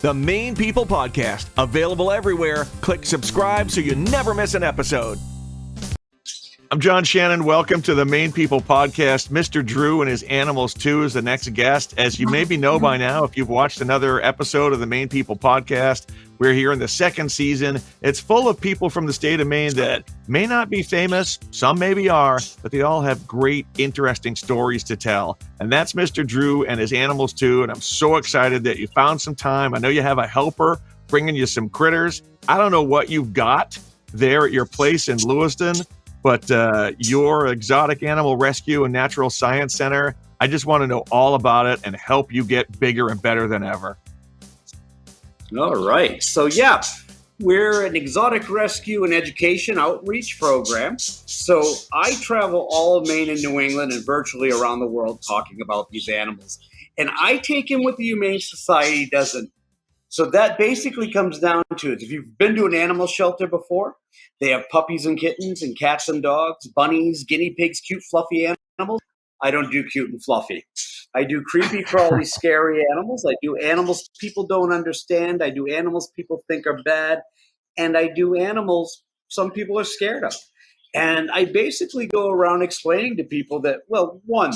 The Maine People Podcast, available everywhere. Click subscribe so you never miss an episode. I'm John Shannon. Welcome to the Maine People Podcast. Mr.Drew and his animals, too, is the next guest. As you maybe know by now, if you've watched another episode of the Maine People Podcast, we're here in the second season. It's full of people from the state of Maine that may not be famous, some maybe are, but they all have great, interesting stories to tell. And that's Mr. Drew and his animals, too. And I'm so excited that you found some time. I know you have a helper bringing you some critters. I don't know what you've got there at your place in Lewiston, but your exotic animal rescue and natural science center, I just want to know all about it and help you get bigger and better than ever. All right. So, yeah, we're an exotic rescue and education outreach program. So I travel all of Maine and New England and virtually around the world talking about these animals. And I take in what the Humane Society doesn't. So that basically comes down to it. If you've been to an animal shelter before, they have puppies and kittens and cats and dogs, bunnies, guinea pigs, cute, fluffy animals. I don't do cute and fluffy. I do creepy, crawly, scary animals. I do animals people don't understand. I do animals people think are bad. And I do animals some people are scared of. And I basically go around explaining to people that, well, one,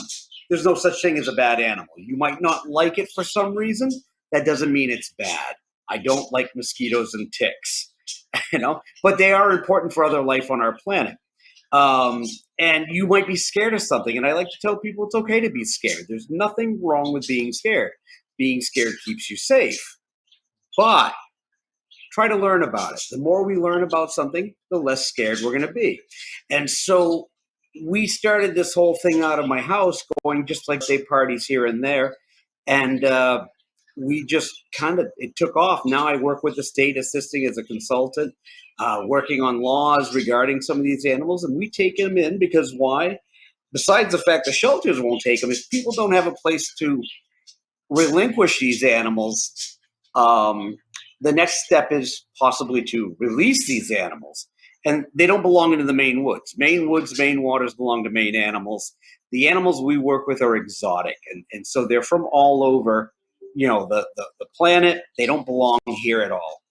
there's no such thing as a bad animal. You might not like it for some reason. That doesn't mean it's bad. I don't like mosquitoes and ticks, but they are important for other life on our planet. And you might be scared of something. And I like to tell people it's okay to be scared. There's nothing wrong with being scared. Being scared keeps you safe. But try to learn about it. The more we learn about something, the less scared we're going to be. And so we started this whole thing out of my house, going just like day parties here and there. And we just it took off. Now I work with the state assisting as a consultant, working on laws regarding some of these animals. And we take them in because why? Besides the fact the shelters won't take them, is people don't have a place to relinquish these animals. The next step is possibly to release these animals. And they don't belong into the Maine woods. Maine woods, Maine waters belong to Maine animals. The animals we work with are exotic. And so they're from all over the planet. They don't belong here at all.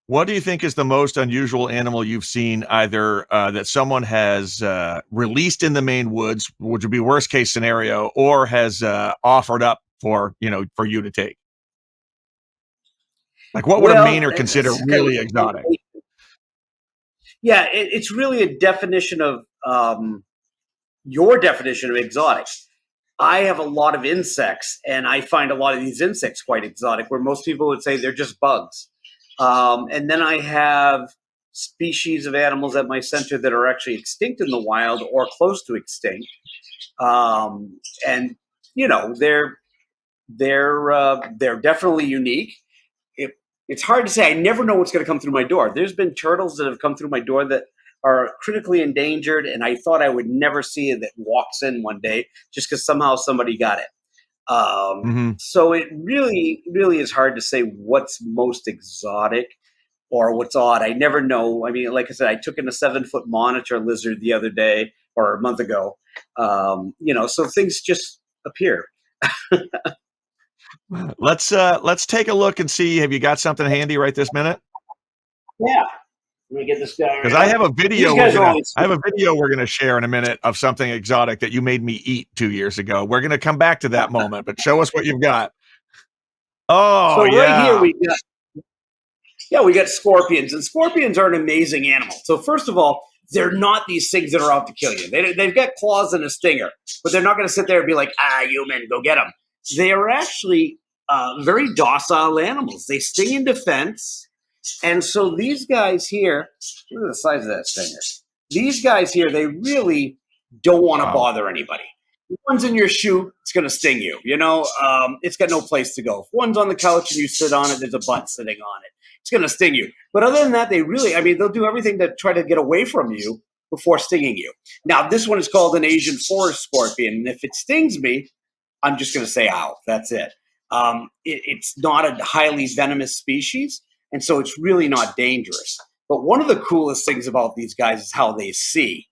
What do you think is the most unusual animal you've seen, either that someone has released in the Maine woods, which would be worst case scenario, or has offered up for you to take? Like, what would a Mainer consider really exotic? Yeah, it's really a definition of your definition of exotic. I have a lot of insects, and I find a lot of these insects quite exotic, where most people would say they're just bugs. And then I have species of animals at my center that are actually extinct in the wild or close to extinct. And they're definitely unique. It's hard to say. I never know what's going to come through my door. There's been turtles that have come through my door that are critically endangered, and I thought I would never see it, that walks in one day just because somehow somebody got it. So it really, really is hard to say what's most exotic or what's odd. I never know. I mean, like I said, I took in a 7-foot monitor lizard the other day or a month ago. So things just appear. Let's take a look and see. Have you got something handy right this minute? Yeah. Let me get this guy. Because I have a video. I have a video we're going to share in a minute of something exotic that you made me eat 2 years ago. We're going to come back to that moment, but show us what you've got. Oh, so right here we got scorpions, and scorpions are an amazing animal. So first of all, they're not these things that are out to kill you. They've got claws and a stinger, but they're not going to sit there and be like, human, go get them. They are actually very docile animals. They sting in defense. And so these guys here, look at the size of that stinger. These guys here, they really don't want to bother anybody. If one's in your shoe, it's going to sting you. It's got no place to go. If one's on the couch and you sit on it, there's a butt sitting on it. It's going to sting you. But other than that, they'll do everything to try to get away from you before stinging you. Now, this one is called an Asian forest scorpion. And if it stings me, I'm just going to say, ow, that's it. It's not a highly venomous species. And so it's really not dangerous. But one of the coolest things about these guys is how they see.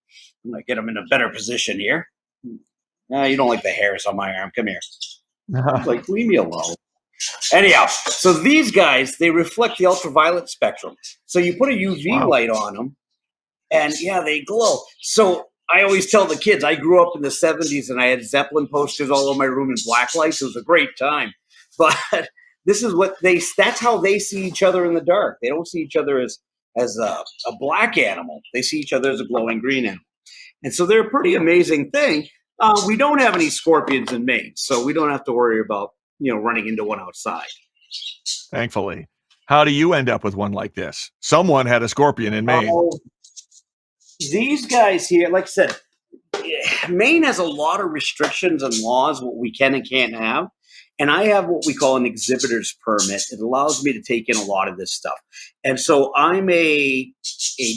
I'm going to get them in a better position here. You don't like the hairs on my arm. Come here. Like, leave me alone. Anyhow, so these guys, they reflect the ultraviolet spectrum. So you put a UV light on them, and yeah, they glow. So I always tell the kids, I grew up in the 70s, and I had Zeppelin posters all over my room and black lights. It was a great time. But this is that's how they see each other in the dark. They don't see each other as a black animal. They see each other as a glowing green animal. And so they're a pretty amazing thing. We don't have any scorpions in Maine, so we don't have to worry about, running into one outside. Thankfully. How do you end up with one like this? Someone had a scorpion in Maine. These guys here, like I said, Maine has a lot of restrictions and laws, what we can and can't have. And I have what we call an exhibitor's permit. It allows me to take in a lot of this stuff. And so I'm a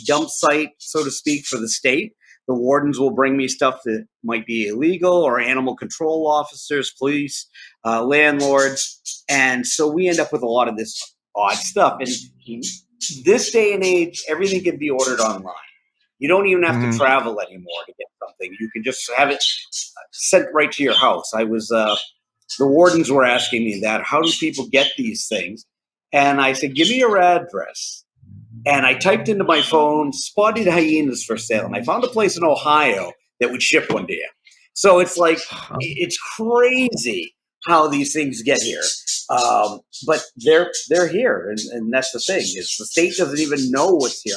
dump site, so to speak, for the state. The wardens will bring me stuff that might be illegal, or animal control officers, police, landlords. And so we end up with a lot of this odd stuff. And this day and age, everything can be ordered online. You don't even have to travel anymore to get something. You can just have it sent right to your house. The wardens were asking me that. How do people get these things? And I said, give me your address. And I typed into my phone, spotted hyenas for sale. And I found a place in Ohio that would ship one to you. So it's like, it's crazy how these things get here. But they're here. And that's the thing, is the state doesn't even know what's here.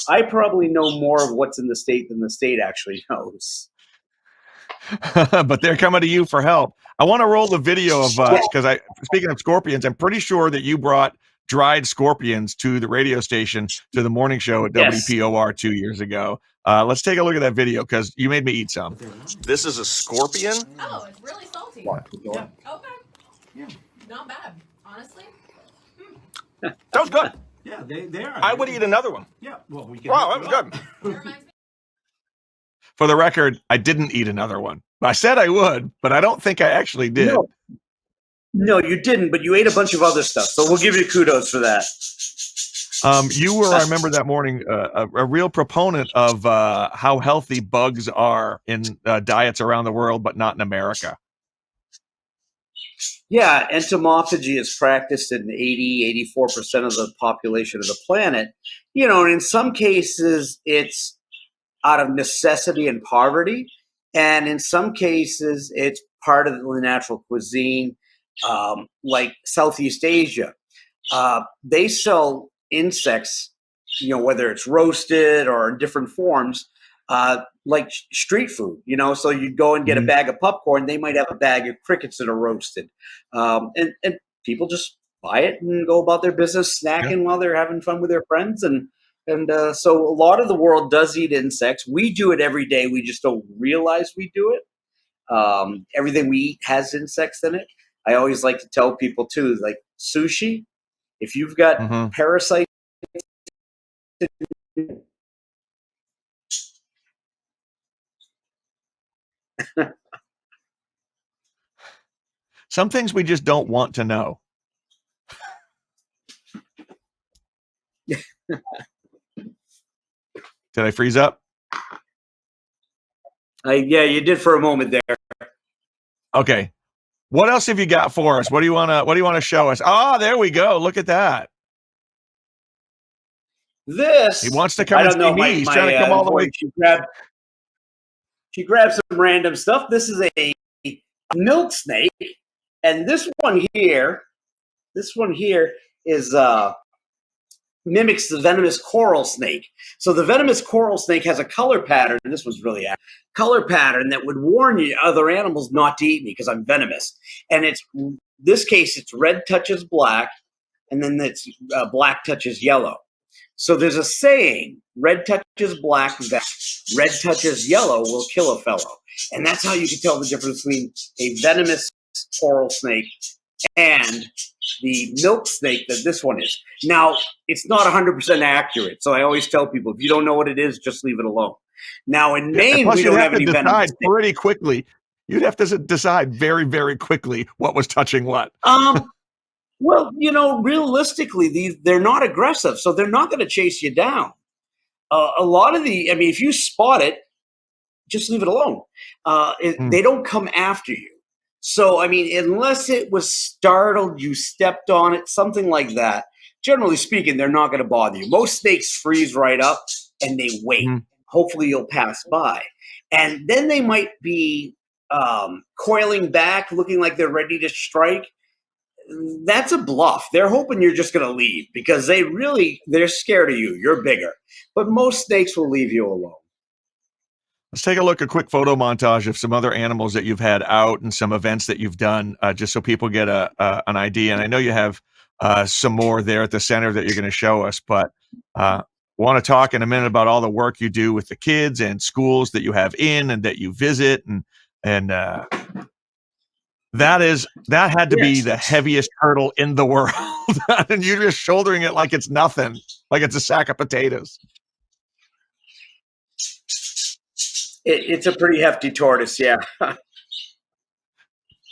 I probably know more of what's in the state than the state actually knows. But they're coming to you for help. I want to roll the video of because speaking of scorpions, I'm pretty sure that you brought dried scorpions to the radio station, to the morning show at WPOR 2 years ago. Let's take a look at that video, because you made me eat some. This is a scorpion. Oh, it's really salty. Yeah. Okay. Yeah. Not bad, honestly. That was good. Yeah, they are. I would eat another one. Yeah, well, we can. Wow, that was good. That reminds me. For the record, I didn't eat another one. I said I would, but I don't think I actually did. No, you didn't, but you ate a bunch of other stuff. So we'll give you kudos for that. You were, I remember that morning, a real proponent of how healthy bugs are in diets around the world, but not in America. Yeah, entomophagy is practiced in 84% of the population of the planet. And in some cases, it's out of necessity and poverty. And in some cases, it's part of the natural cuisine, like Southeast Asia. They sell insects, whether it's roasted or in different forms, like street food, so you'd go and get a bag of popcorn. They might have a bag of crickets that are roasted. And people just buy it and go about their business, snacking while they're having fun with their friends. And so a lot of the world does eat insects. We do it every day. We just don't realize we do it. Everything we eat has insects in it. I always like to tell people too, like sushi, if you've got parasites, Some things we just don't want to know. Did I freeze up? Yeah, you did for a moment there. Okay. What else have you got for us? What do you want to show us? Oh, there we go. Look at that. This, he wants to come I and don't know, see me. He's trying to come all the way. She grabbed some random stuff. This is a milk snake. And this one here is mimics the venomous coral snake. So the venomous coral snake has a color pattern, and this was really a color pattern that would warn you other animals not to eat me because I'm venomous. And this case, it's red touches black, and then it's black touches yellow. So there's a saying, red touches black, red touches yellow will kill a fellow. And that's how you can tell the difference between a venomous coral snake and the milk snake that this one is. Now, it's not 100% accurate. So I always tell people, if you don't know what it is, just leave it alone. Now, in Maine, we don't have any venomous snakes. Pretty quickly. You'd have to decide very, very quickly what was touching what. Well, realistically, they're not aggressive, so they're not going to chase you down. A lot of if you spot it, just leave it alone. They don't come after you. So, I mean, unless it was startled, you stepped on it, something like that, generally speaking, they're not going to bother you. Most snakes freeze right up and they wait. Mhm. Hopefully you'll pass by. And then they might be coiling back, looking like they're ready to strike. That's a bluff. They're hoping you're just going to leave because they're scared of you. You're bigger. But most snakes will leave you alone. Let's take a quick photo montage of some other animals that you've had out and some events that you've done, just so people get an idea. And I know you have some more there at the center that you're going to show us, but want to talk in a minute about all the work you do with the kids and schools that you have in and that you visit, and that had to be the heaviest hurdle in the world, and you're just shouldering it like it's nothing, like it's a sack of potatoes. It's a pretty hefty tortoise, yeah.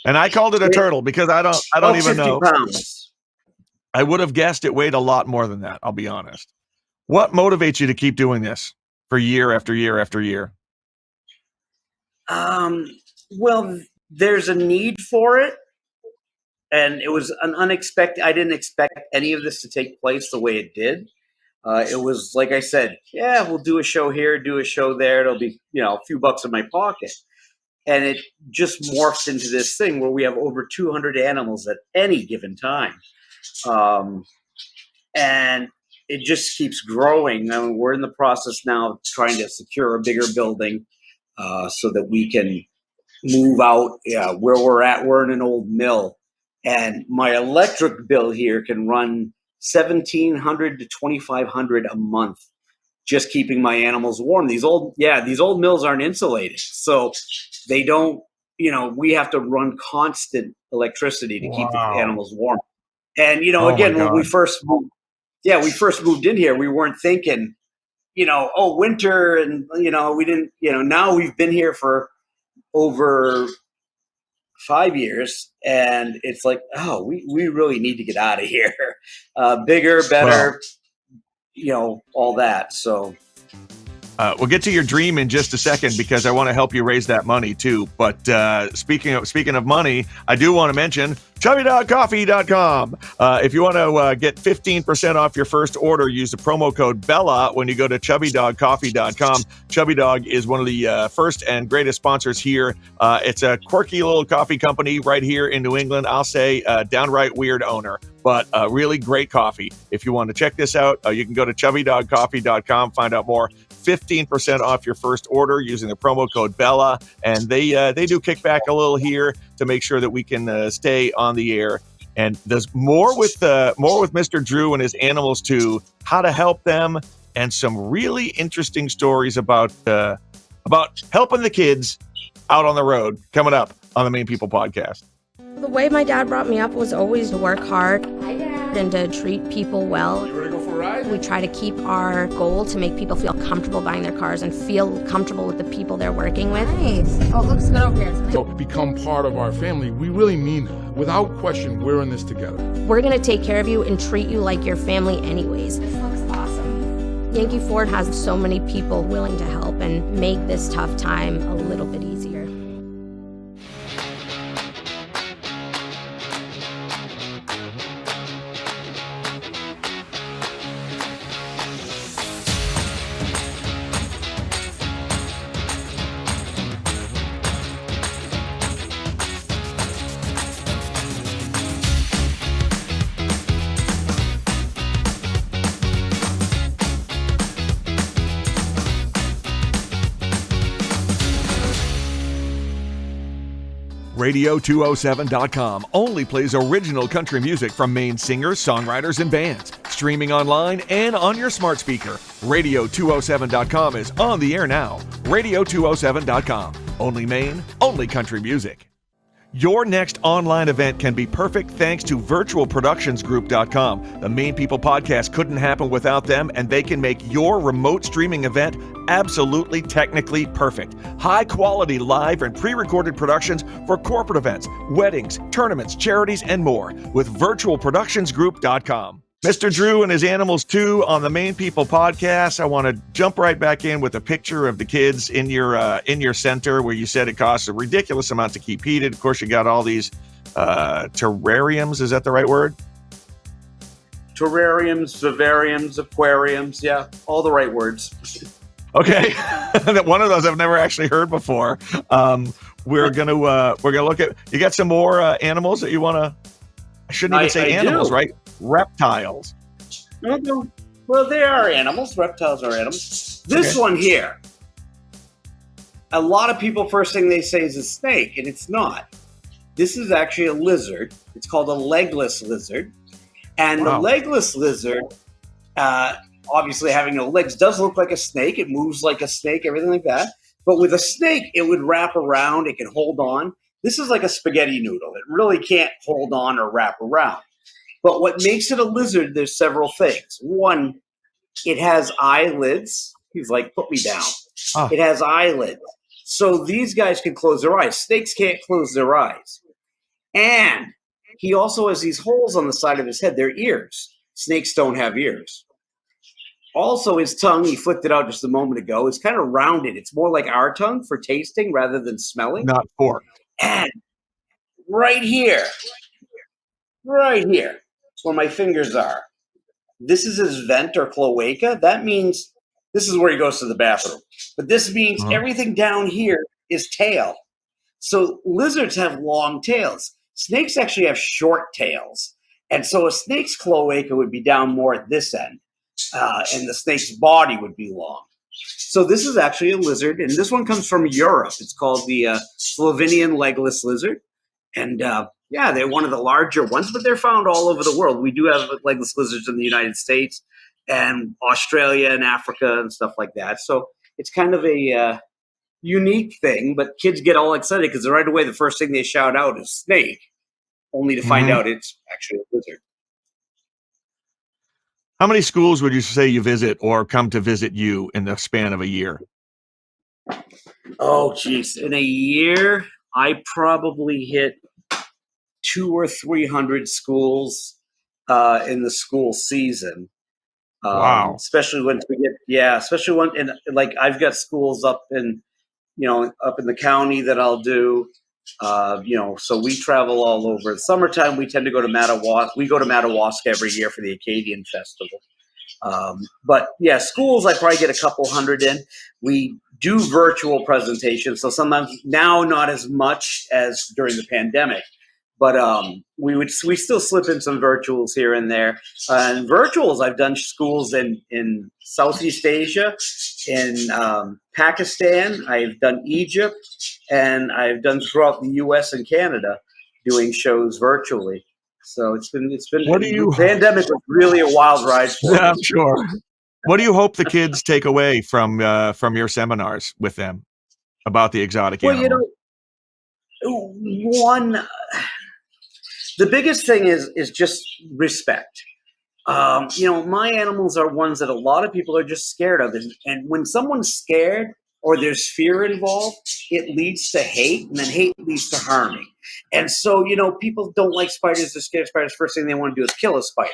And I called it a turtle because I don't even 50 know. pounds. I would have guessed it weighed a lot more than that. I'll be honest. What motivates you to keep doing this for year after year after year? Well, there's a need for it. And it was an unexpected, I didn't expect any of this to take place the way it did. It was, like I said, yeah, we'll do a show here, do a show there. It'll be, a few bucks in my pocket. And it just morphs into this thing where we have over 200 animals at any given time. And it just keeps growing. I mean, we're in the process now of trying to secure a bigger building so that we can move out where we're at. We're in an old mill. And my electric bill here can run $1,700 to $2,500 a month, just keeping my animals warm. These old mills aren't insulated, so they don't. We have to run constant electricity to keep the animals warm. And again, when we first moved in here, we weren't thinking, winter, and we didn't. Now we've been here for over 5 years, and it's like, we really need to get out of here. Bigger, better, all that. So we'll get to your dream in just a second because I want to help you raise that money too. But speaking of money, I do want to mention chubbydogcoffee.com. If you want to get 15% off your first order, use the promo code Bella when you go to chubbydogcoffee.com. Chubby Dog is one of the first and greatest sponsors here. It's a quirky little coffee company right here in New England. I'll say downright weird owner, but really great coffee. If you want to check this out, you can go to chubbydogcoffee.com, find out more. 15% off your first order using the promo code Bella, and they do kick back a little here to make sure that we can stay on the air. And there's more with Mr. Drew and his animals too, how to help them, and some really interesting stories about helping the kids out on the road coming up on the Maine People Podcast. The way my dad brought me up was always to work hard and to treat people well. You ready to go for a ride? We try to keep our goal to make people feel comfortable buying their cars and feel comfortable with the people they're working with. Nice. Oh, it looks good over here. So become part of our family. We really mean that. Without question, we're in this together. We're going to take care of you and treat you like your family anyways. This looks awesome. Yankee Ford has so many people willing to help and make this tough time a little bit easier. Radio207.com only plays original country music from Maine singers, songwriters, and bands. Streaming online and on your smart speaker. Radio207.com is on the air now. Radio207.com. Only Maine, only country music. Your next online event can be perfect thanks to virtualproductionsgroup.com. The Maine People Podcast couldn't happen without them, and they can make your remote streaming event absolutely technically perfect. High-quality live and pre-recorded productions for corporate events, weddings, tournaments, charities, and more with virtualproductionsgroup.com. Mr. Drew and his animals too on the Maine People Podcast. I want to jump right back in with a picture of the kids in your center where you said it costs a ridiculous amount to keep heated. Of course, you got all these terrariums. Is that the right word? Terrariums, vivariums, aquariums. Yeah, all the right words. Okay, one of those I've never actually heard before. We're gonna look at. You got some more animals that you want to? I shouldn't even say animals, right? Reptiles. No. Well, they are animals. Reptiles are animals. This one here, a lot of people first thing they say is a snake, and it's not. This is actually a lizard. It's called a legless lizard. And the legless lizard, obviously having no legs, does look like a snake. It moves like a snake, everything like that. But with a snake, it would wrap around. It can hold on. This is like a spaghetti noodle. It really can't hold on or wrap around. But what makes it a lizard, there's several things. One, it has eyelids. He's like, put me down. It has eyelids. So these guys can close their eyes. Snakes can't close their eyes. And he also has these holes on the side of his head. They're ears. Snakes don't have ears. Also, his tongue, he flicked it out just a moment ago, is kind of rounded. It's more like our tongue for tasting rather than smelling. Not fork. And right here, where my fingers are, this is his vent or cloaca. That means this is where he goes to the bathroom. But this means everything down here is tail. So lizards have long tails. Snakes actually have short tails. And so a snake's cloaca would be down more at this end. And the snake's body would be long. So this is actually a lizard. And this one comes from Europe. It's called the Slovenian legless lizard. And they're one of the larger ones, but they're found all over the world. We do have legless lizards in the United States and Australia and Africa and stuff like that. So it's kind of a unique thing, but kids get all excited because right away the first thing they shout out is snake, only to find out it's actually a lizard. How many schools would you say you visit or come to visit you in the span of a year? Oh, geez. In a year, I probably hit 200 or 300 schools in the school season. Wow. Especially when we get, especially when, and like I've got schools up in the county that I'll do, so we travel all over. In summertime, we tend to go to Madawaska. We go to Madawaska every year for the Acadian Festival. But yeah, schools, I probably get a couple hundred in. We do virtual presentations. So sometimes now, not as much as during the pandemic, but we still slip in some virtuals here and there. And virtuals, I've done schools in Southeast Asia, in Pakistan, I've done Egypt, and I've done throughout the U.S. and Canada doing shows virtually. So it's been the pandemic was really a wild ride for me. Yeah, I'm sure. What do you hope the kids take away from your seminars with them about the exotic animal? The biggest thing is just respect. My animals are ones that a lot of people are just scared of. And when someone's scared or there's fear involved, it leads to hate, and then hate leads to harming. And so, people don't like spiders, they're scared of spiders. First thing they want to do is kill a spider.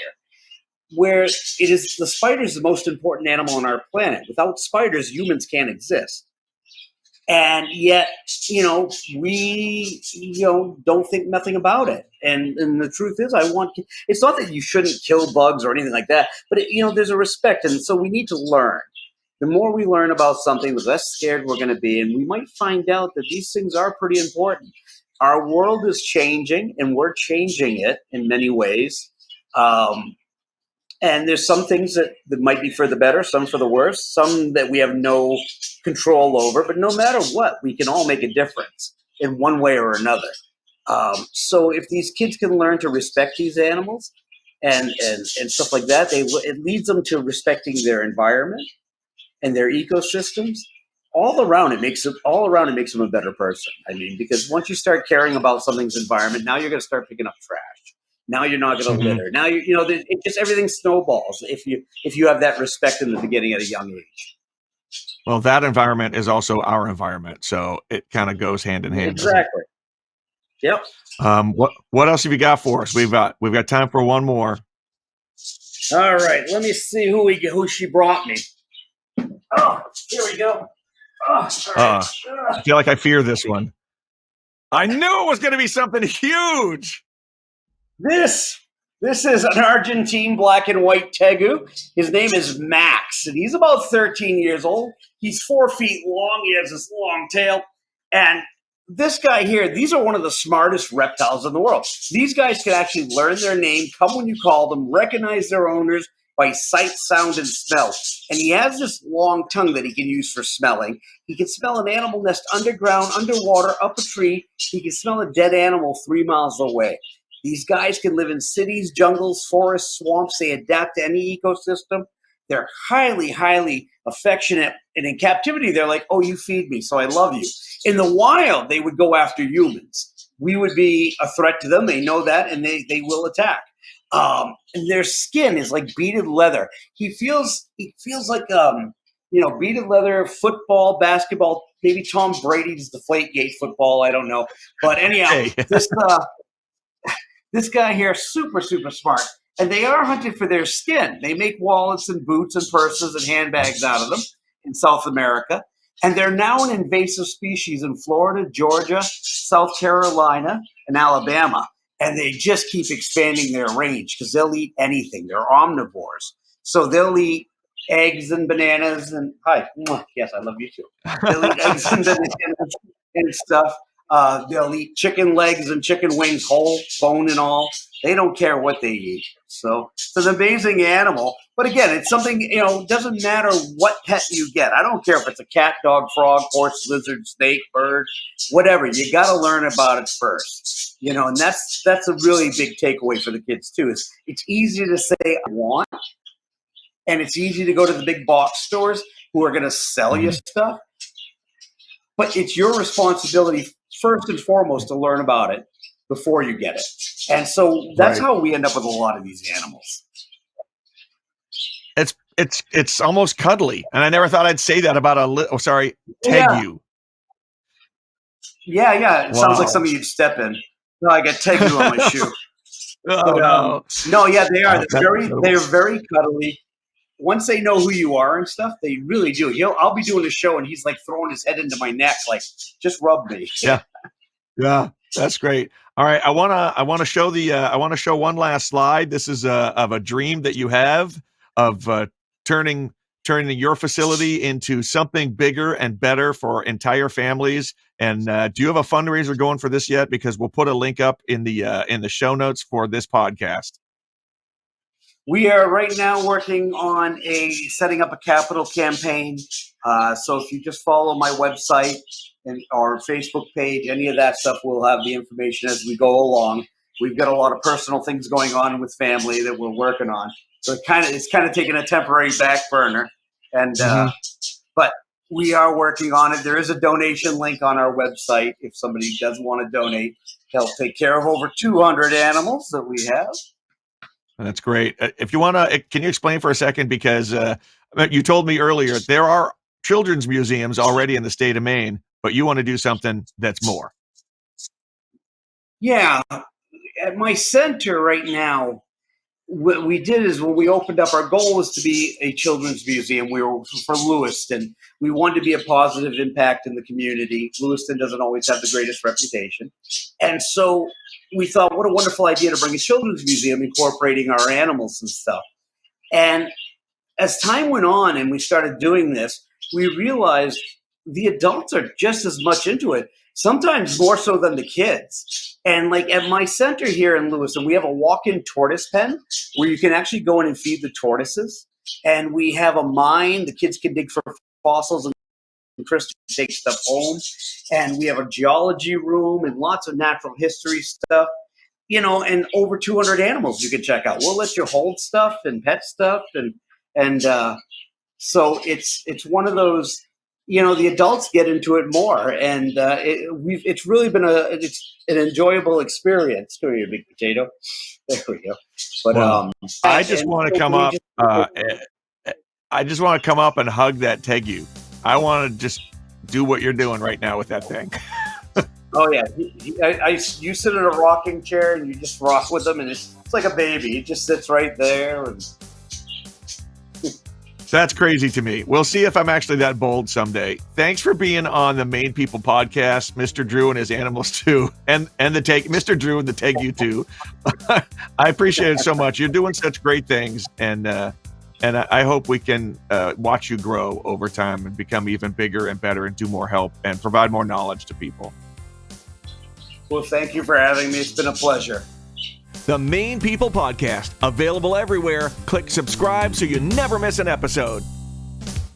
Where the spider is the most important animal on our planet. Without spiders, humans can't exist. And yet, we, don't think nothing about it. And the truth is, it's not that you shouldn't kill bugs or anything like that, but there's a respect. And so we need to learn. The more we learn about something, the less scared we're going to be. And we might find out that these things are pretty important. Our world is changing, and we're changing it in many ways. And there's some things that might be for the better, some for the worse, some that we have no control over. But no matter what, we can all make a difference in one way or another. So if these kids can learn to respect these animals and stuff like that, it leads them to respecting their environment and their ecosystems. All around, it makes them a better person. I mean, because once you start caring about something's environment, now you're going to start picking up trash. Now you're not going to litter. Now it just everything snowballs if you have that respect in the beginning at a young age. Well, that environment is also our environment, so it kind of goes hand in hand. Exactly. Yep. What else have you got for us? We've got time for one more. All right, let me see who she brought me. Oh, here we go. Oh, all right. I feel like I fear this one. I knew it was going to be something huge. This is an Argentine black and white tegu. His name is Max, and he's about 13 years old. He's 4 feet long. He has this long tail. And this guy here, these are one of the smartest reptiles in the world. These guys can actually learn their name, come when you call them, recognize their owners by sight, sound, and smell. And he has this long tongue that he can use for smelling. He can smell an animal nest underground, underwater, up a tree. He can smell a dead animal 3 miles away. These guys can live in cities, jungles, forests, swamps. They adapt to any ecosystem. They're highly, highly affectionate. And in captivity, they're like, oh, you feed me, so I love you. In the wild, they would go after humans. We would be a threat to them. They know that, and they will attack. And their skin is like beaded leather. He feels like beaded leather, football, basketball, maybe Tom Brady's Deflategate football. I don't know, but anyhow, Hey. This guy here, super, super smart. And they are hunted for their skin. They make wallets and boots and purses and handbags out of them in South America. And they're now an invasive species in Florida, Georgia, South Carolina, and Alabama. And they just keep expanding their range because they'll eat anything. They're omnivores. So they'll eat eggs and bananas and yes, I love you too. They'll eat eggs and bananas and stuff. They'll eat chicken legs and chicken wings, whole, bone and all. They don't care what they eat. So it's an amazing animal. But again, it's something, it doesn't matter what pet you get. I don't care if it's a cat, dog, frog, horse, lizard, snake, bird, whatever. You got to learn about it first. And that's a really big takeaway for the kids too, is it's easy to say I want, and it's easy to go to the big box stores who are going to sell you stuff. But it's your responsibility first and foremost to learn about it before you get it. And so that's how we end up with a lot of these animals. It's almost cuddly, and I never thought I'd say that about tegu. Yeah. It sounds like something you'd step in. No, I got tegu on my shoe. No. No, yeah, they are. They're very cuddly. Once they know who you are and stuff, they really do. I'll be doing a show, and he's like throwing his head into my neck, like, just rub me. Yeah, that's great. All right, I want to show one last slide. This is of a dream that you have of turning your facility into something bigger and better for entire families. And do you have a fundraiser going for this yet? Because we'll put a link up in the show notes for this podcast. We are right now working on setting up a capital campaign. So if you just follow my website and our Facebook page, any of that stuff, we'll have the information as we go along. We've got a lot of personal things going on with family that we're working on. So it's kind of taking a temporary back burner. And but we are working on it. There is a donation link on our website if somebody does want to donate. Help take care of over 200 animals that we have. That's great. If you want to, can you explain for a second? Because you told me earlier there are children's museums already in the state of Maine, but you want to do something that's more. Yeah. At my center right now, what we did is when we opened up, our goal was to be a children's museum. We were for Lewiston. We wanted to be a positive impact in the community. Lewiston doesn't always have the greatest reputation. And so we thought, what a wonderful idea to bring a children's museum incorporating our animals and stuff. And as time went on and we started doing this, we realized the adults are just as much into it, sometimes more so than the kids. And like at my center here in Lewiston, we have a walk-in tortoise pen where you can actually go in and feed the tortoises. And we have a mine. The kids can dig for fossils and Chris can take stuff home. And we have a geology room and lots of natural history stuff, and over 200 animals you can check out. We'll let you hold stuff and pet stuff. And so it's one of those, the adults get into it more. And it's really been an enjoyable experience. Come here, big potato. There we go. But I just want to come up. I just want to come up and hug that tegu. I want to just do what you're doing right now with that thing. Oh yeah, you sit in a rocking chair and you just rock with them, and it's like a baby. It just sits right there, and That's crazy to me. We'll see if I'm actually that bold someday. Thanks for being on the Maine People Podcast, Mr. Drew and his animals too, and the take Mr. Drew and the Take You too. I appreciate it so much. You're doing such great things, and I hope we can watch you grow over time and become even bigger and better and do more help and provide more knowledge to people. Well, thank you for having me. It's been a pleasure. The Maine People Podcast, available everywhere. Click subscribe so you never miss an episode.